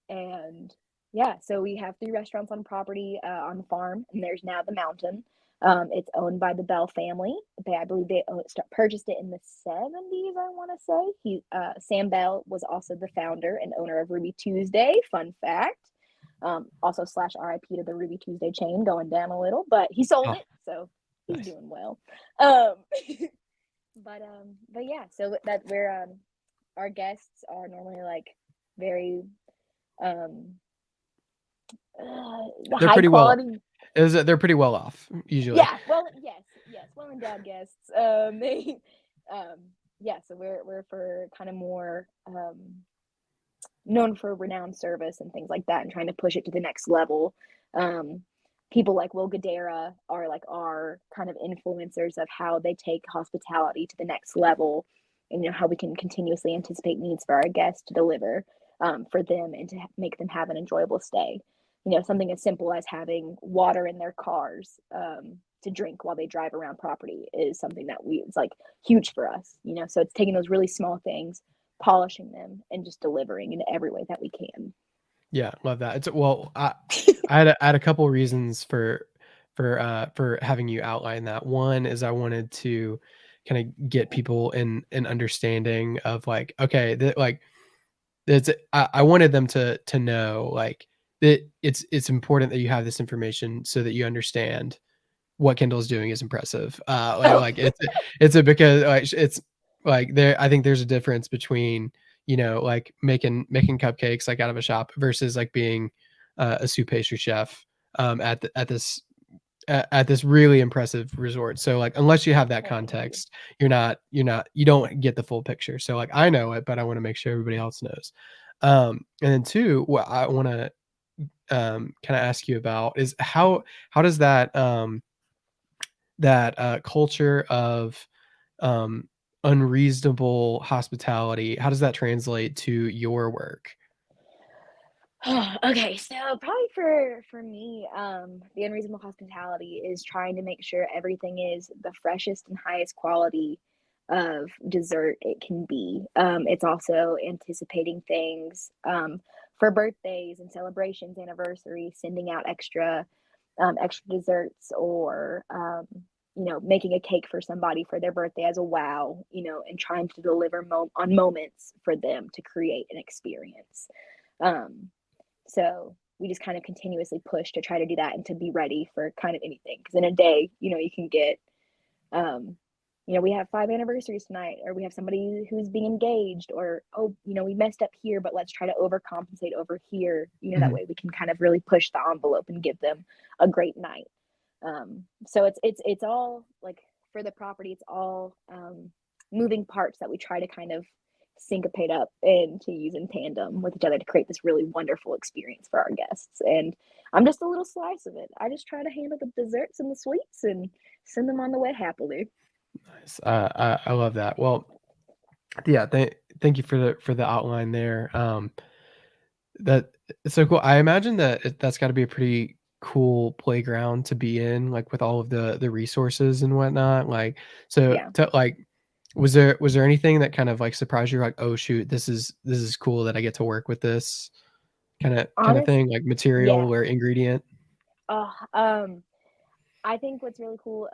and yeah, so we have 3 restaurants on property on the farm, and there's now the mountain. It's owned by the Bell family. I believe they purchased it in the 70s. I want to say Sam Bell was also the founder and owner of Ruby Tuesday. Fun fact. Also slash RIP to the Ruby Tuesday chain, going down a little, but he sold Oh, it, so he's nice. doing well. Um, but yeah, so that we're our guests are normally like very um They're high pretty well quality. they're pretty well off, usually. Yeah, well, yes, well endowed guests. They um yeah, so we're for kind of more known for renowned service and things like that, and trying to push it to the next level. Um, People like Will Guidara are like our kind of influencers of how they take hospitality to the next level, and how we can continuously anticipate needs for our guests to deliver for them and to make them have an enjoyable stay. Something as simple as having water in their cars to drink while they drive around property is something that it's like huge for us. So it's taking those really small things, polishing them, and just delivering in every way that we can. Yeah, love that. Well, I had a couple reasons for having you outline that. One is I wanted to kinda get people in an understanding of, like, okay, like, I wanted them to know, like, that it's important that you have this information so that you understand what Kendall's doing is impressive. Oh, It's because, like, it's like, I think there's a difference between, like, making cupcakes, like, out of a shop versus, like, being a Sous Pastry Chef, at this really impressive resort. So, like, unless you have that well, thank you. context, you don't get the full picture. So, like, I know it, but I wanna make sure everybody else knows. And then 2, what I wanna, kinda ask you about is how does that culture of, um, unreasonable hospitality, how does that translate to your work? Okay, so probably for me, the unreasonable hospitality is trying to make sure everything is the freshest and highest quality of dessert it can be. It's also anticipating things for birthdays and celebrations, anniversaries, sending out extra desserts, or making a cake for somebody for their birthday as a wow, and trying to deliver on moments for them to create an experience. Um, so we just kind of continuously push to try to do that and to be ready for kind of anything. Because in a day, you can get, um, we have 5 anniversaries tonight, or we have somebody who's being engaged, or, oh, we messed up here, but let's try to overcompensate over here. That Mhm. way we can kind of really push the envelope and give them a great night. So it's all like for the property, it's all moving parts that we try to kind of syncopate up and to use in tandem with each other to create this really wonderful experience for our guests. And I'm just a little slice of it. I just try to handle the desserts and the sweets and send them on the way happily. Nice. I love that. Well, yeah, thank you for the outline there. That it's so cool. I imagine that that's gotta be a pretty cool playground to be in, like, with all of the resources and whatnot, like, so Yeah. to like, was there anything that kind of, like, surprised you, like, "Oh, shoot, this is cool that I get to work with this," kinda Honest thing, like yeah. material or ingredient? Oh, I think what's really cool,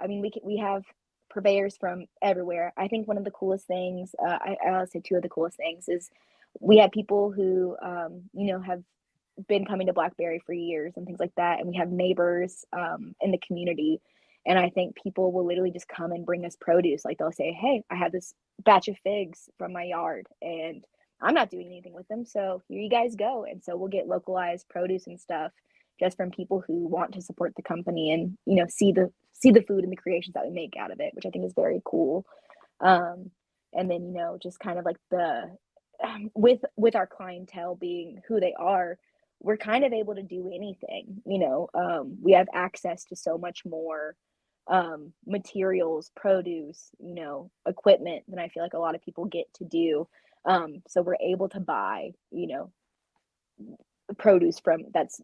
I mean, we have purveyors from everywhere. I think one of the coolest things, I'll say 2 of the coolest things is we have people who, have been coming to Blackberry for years and things like that, and we have neighbors, in the community, and I think people will literally just come and bring us produce, like, they'll say, "Hey, I have this batch of figs from my yard, and I'm not doing anything with them, so here you guys go," and so we'll get localized produce and stuff just from people who want to support the company and, see the food and the creations that we make out of it, which I think is very cool. Um, and then, just kind of like the with our clientele being who they are, we're kind of able to do anything. We have access to so much more materials, produce, equipment than I feel like a lot of people get to do. So we're able to buy, produce from that's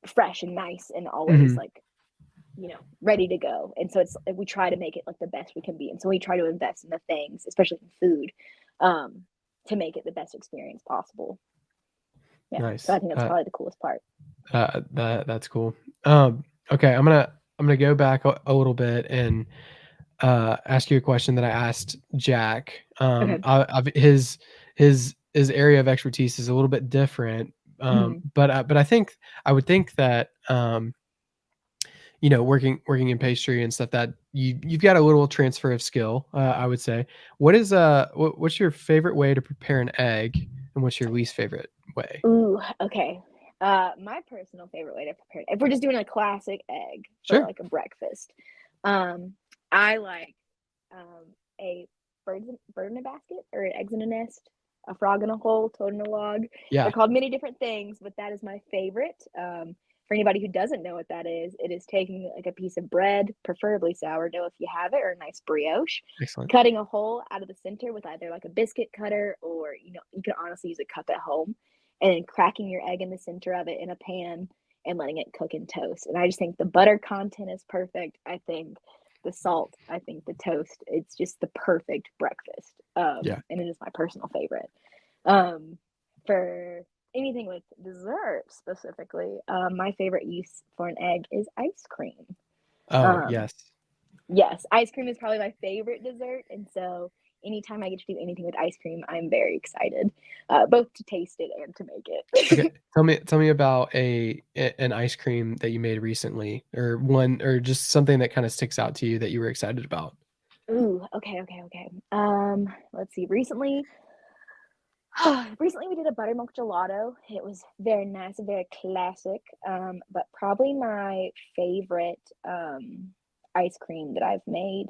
fresh and nice and always Mhm. like ready to go. And so it's we try to make it like the best we can be. And so we try to invest in the things, especially in food, um, to make it the best experience possible. Yeah. So I Nice. think that's probably the coolest part. That's cool. Okay, I'm gonna go back a little bit and ask you a question that I asked Jack. Okay. His area of expertise is a little bit different, Mhm. but I would think that working in pastry and stuff that you've got a little transfer of skill. I would say. What's your favorite way to prepare an egg, and what's your least favorite way? Ooh, okay. My personal favorite way to prepare it, if we're just doing a classic egg for Sure. like a breakfast, um, I like a bird in a basket or eggs in a nest, a frog in a hole, toad in a log. They're Yeah. called many different things, but that is my favorite. For anybody who doesn't know what that is, it is taking like a piece of bread, preferably sourdough if you have it, or a nice brioche, Excellent. cutting a hole out of the center with either like a biscuit cutter or you can honestly use a cup at home, and then cracking your egg in the center of it in a pan and letting it cook and toast. And I just think the butter content is perfect. I think the salt, I think the toast, it's just the perfect breakfast. Yeah. And it is my personal favorite. Um, for anything with dessert specifically, my favorite use for an egg is ice cream. Oh, Um, yes. yes, ice cream is probably my favorite dessert, and so anytime I get to do anything with ice cream, I'm very excited, both to taste it and to make Okay, it. tell me about an ice cream that you made recently, or one, or just something that kinda sticks out to you that you were excited about. Ooh, okay, okay, okay. Let's see. Recently we did a buttermilk gelato. It was very nice and very classic. But probably my favorite ice cream that I've made.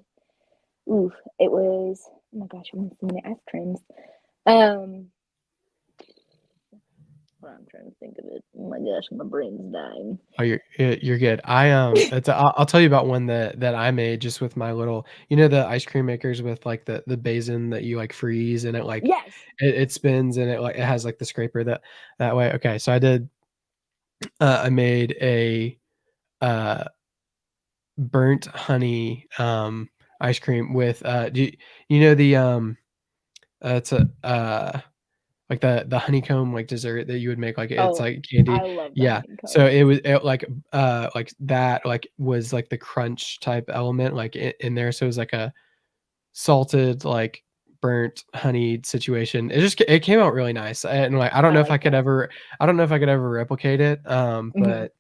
Ooh, it was. Oh my gosh, we made so many ice creams. Um, well, I'm trying to think of it. Oh my gosh, my brain's dying. Oh, you're good. I'll tell you about one that I made just with my little, the ice cream makers with, like, the basin that you, like, freeze, and it, like, Yes. it spins, and it has, like, the scraper that way. Okay, so I made a, uh, burnt honey, ice cream with, the, it's a, like the honeycomb, like, dessert that you would make, like, it's Oh, like candy. I love the Yeah. So honeycomb. like that, like, was, like, the crunch type element, like, in there, so it was like a salted, like, burnt honey situation. It came out really nice, and, like, I like that. I don't know if I could ever replicate it, Mhm. but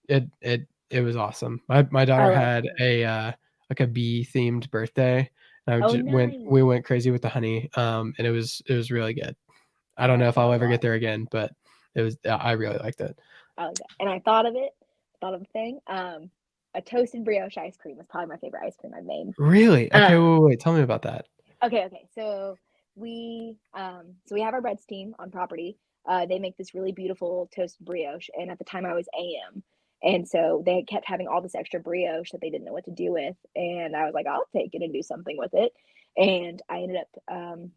it was awesome. My I daughter like had that. like, a bee-themed birthday, and I Oh, just went nice. we went crazy with the honey, and it was really good. I I don't know like if that I'll a ever get lot. there again, but I really liked it. I like that. And I thought of it, thought of a thing. A toasted brioche ice cream is probably my favorite ice cream I've made. Really? Okay, wait, Um, wait, wait, tell me about that. okay. So we have our breads team on property. They make this really beautiful toasted brioche, and at the time I was AM, and so they kept having all this extra brioche that they didn't know what to do with, and I was like, I'll take it and do something with it. And I ended up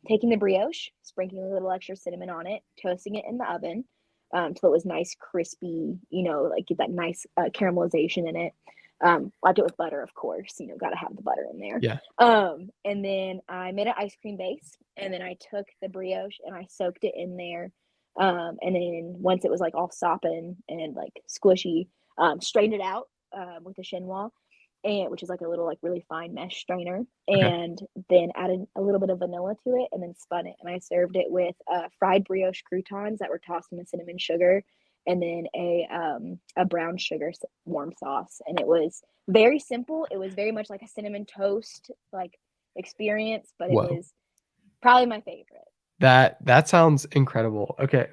taking the brioche, sprinkling a little extra cinnamon on it, toasting it in the oven, till it was nice, crispy, like get that nice caramelization in it. I do it with butter, of course, got to have the butter in there. Yeah. And then I made an ice cream base, and then I took the brioche and I soaked it in there. And then once it was like all sopping and like squishy, strained it out with a chinois, and which is like a little like really fine mesh strainer, Okay. and then added a little bit of vanilla to it, and then spun it. And I served it with fried brioche croutons that were tossed in a cinnamon sugar, and then a brown sugar warm sauce. And it was very simple. It was very much like a cinnamon toast like experience, but it Whoa. was probably my favorite. That sounds incredible. Okay,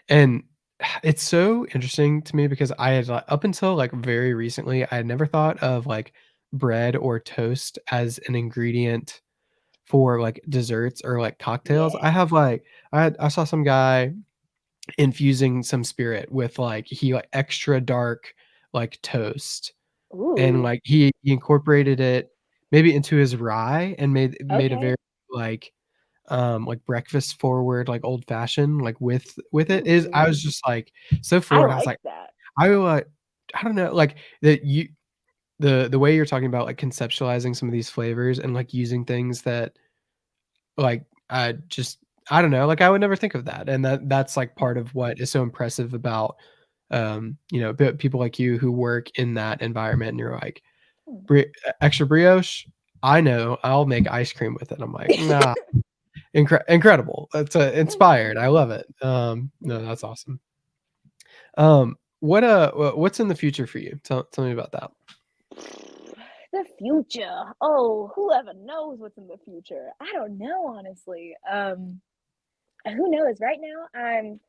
and it's so interesting to me because I had, like, up until, like, very recently, I had never thought of, like, bread or toast as an ingredient for, like, desserts or, like, cocktails. I Yeah. have, like I saw some guy infusing some spirit with, like extra dark, like, toast, and, Ooh. like, he incorporated it maybe into his rye and made a Okay. very, like breakfast forward, like old fashioned, like with it is I Ooh. was just like so I floored. I was like like, that. I like I don't know, like that you the way you're talking about like conceptualizing some of these flavors and like using things that like just I don't know, like I would never think of that. And that's like part of what is so impressive about people like you who work in that environment and you're like Hmm. extra brioche. I know I'll make ice cream with it. I'm like, nah, incredible. That's, inspired. I love it. No, that's awesome. What's in the future for you? Tell me about that. The future. Oh, whoever knows what's in the future. I don't know, honestly. Who knows? Right now, I'm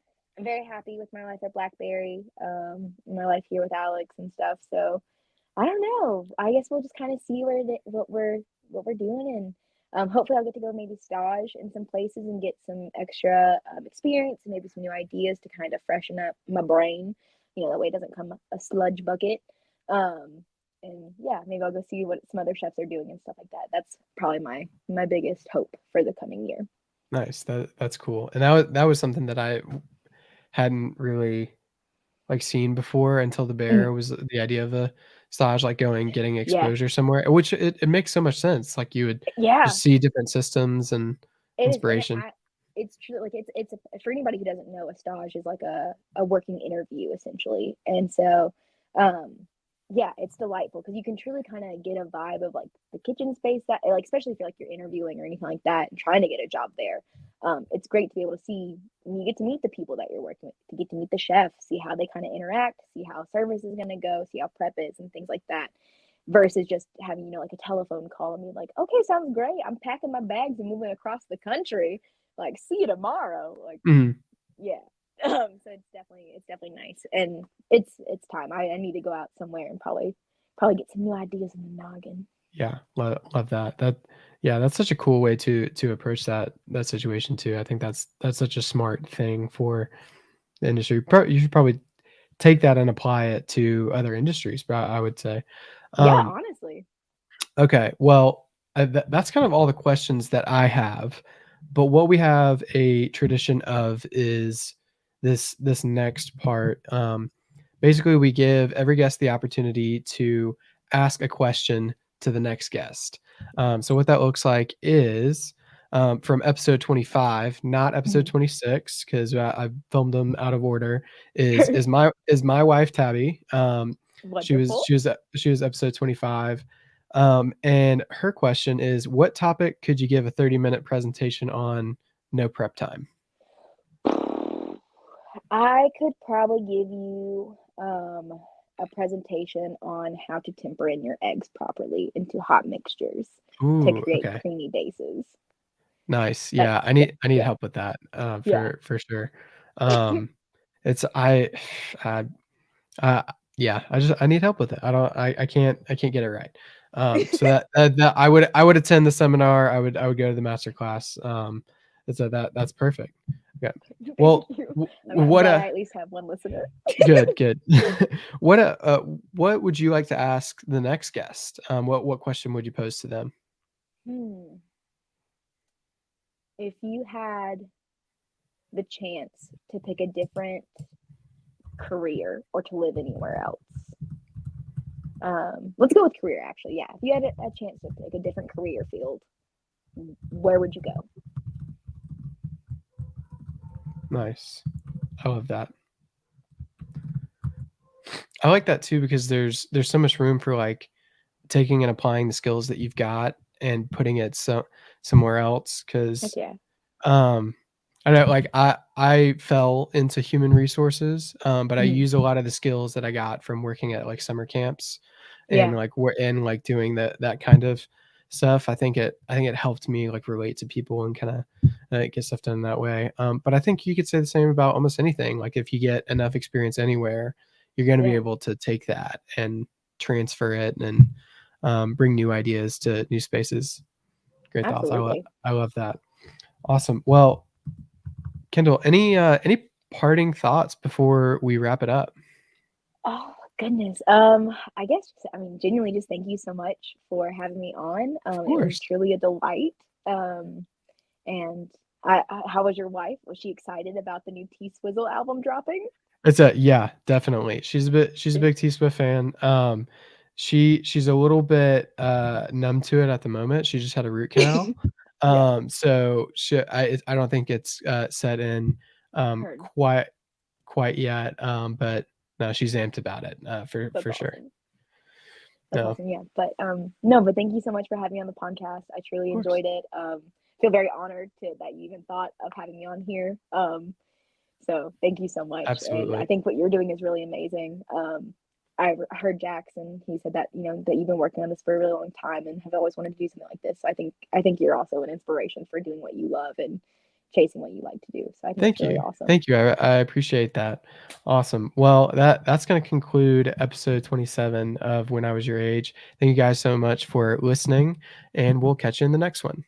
very happy with my life at Blackberry, my life here with Alex and stuff. So I don't know. I guess we'll just kind of see what we're doing, and hopefully I'll get to go maybe stage in some places and get some extra experience and maybe some new ideas to kind of freshen up my brain. That way it doesn't come a sludge bucket. Um, and yeah, maybe I'll go see what some other chefs are doing and stuff like that. That's probably my biggest hope for the coming year. Nice. That's cool. And that was something that I hadn't really like seen before until the Mm, bear was the idea of a stage, like going getting yeah, exposure somewhere, which it makes so much sense. Like you would yeah. just see different systems and It is, and inspiration. it's true. Like for anybody who doesn't know, a stage is like a working interview essentially, and so, um, yeah, it's delightful because you can truly kind of get a vibe of like the kitchen space that, like, especially if you're interviewing or anything like that and trying to get a job there. It's great to be able to see, and you get to meet the people that you're working with, to get to meet the chef, see how they kind of interact, see how service is going to go, see how prep is, and things like that versus just having like a telephone call and be like, okay, sounds great, I'm packing my bags and moving across the country, like, see you tomorrow, like, Mhm. yeah. So it's definitely nice, and it's time. I need to go out somewhere and probably get some new ideas in the noggin. Yeah, love that. Yeah, that's such a cool way to approach that situation too. I think that's such a smart thing for the industry. You should probably take that and apply it to other industries, but I would say. Yeah, Um, honestly. okay, well, that's kind of all the questions that I have. But what we have a tradition of is this next part. Basically, we give every guest the opportunity to ask a question to the next guest. So what that looks like is from episode 25, not episode Mhm. 26, because I filmed them out of order. Is my wife Tabby? She was Wonderful. she was she was episode 25. And her question is, what topic could you give a 30-minute presentation on no prep time? I could probably give you a presentation on how to temper in your eggs properly into hot mixtures to Ooh, create okay. creamy bases. Nice. That's Yeah, I yeah, need I need yeah, help with that, yeah. for sure. Um, it's I uh, yeah, I need help with it. I can't get it right. So that I would attend the seminar. I would go to the master class. So that's perfect. Okay. Thank Well, you. I'm what glad a I at least have one listener. good. What what would you like to ask the next guest? What question would you pose to them? Hmm. If you had the chance to pick a different career or to live anywhere else? Let's go with career, actually. Yeah, if you had a chance to pick a different career field, where would you go? Nice. I love that. I like that too because there's so much room for like taking and applying the skills that you've got and putting it somewhere else. Heck Because yeah. um, I know, like I fell into human resources, but I Mhm. use a lot of the skills that I got from working at like summer camps and Yeah, like we're in like doing that kind of stuff. I think it helped me like relate to people and kind of get stuff done that way. But I think you could say the same about almost anything. Like if you get enough experience anywhere, you're going to be yeah, able to take that and transfer it and bring new ideas to new spaces. Great thoughts. absolutely. I love that. Awesome. Well, Kendall, any parting thoughts before we wrap it up? Oh, goodness. I guess, I mean, genuinely, just thank you so much for having me on. Of It was course. truly a delight. Um, and how was your wife? Was she excited about the new T Swizzle album dropping? It's a yeah, definitely. She's a big T Swift fan. She's a little bit numb to it at the moment. She just had a root canal. Yeah, So I don't think it's set in heard. quite yet. But no, she's amped about it That's for sure. awesome. That's No, of awesome. Yeah. But no, but thank you so much for having me on the podcast. I truly course. enjoyed it. Feel very honored to that you even thought of having me on here. So thank you so much. And I Absolutely. think what you're doing is really amazing. I heard Jackson. He said that that you've been working on this for a really long time and have always wanted to do something like this. So I think you're also an inspiration for doing what you love and chasing what you like to do. So I think it's Thank really you. awesome. Thank you. I appreciate that. Awesome. Well, that's going to conclude episode 27 of When I Was Your Age. Thank you guys so much for listening, and we'll catch you in the next one.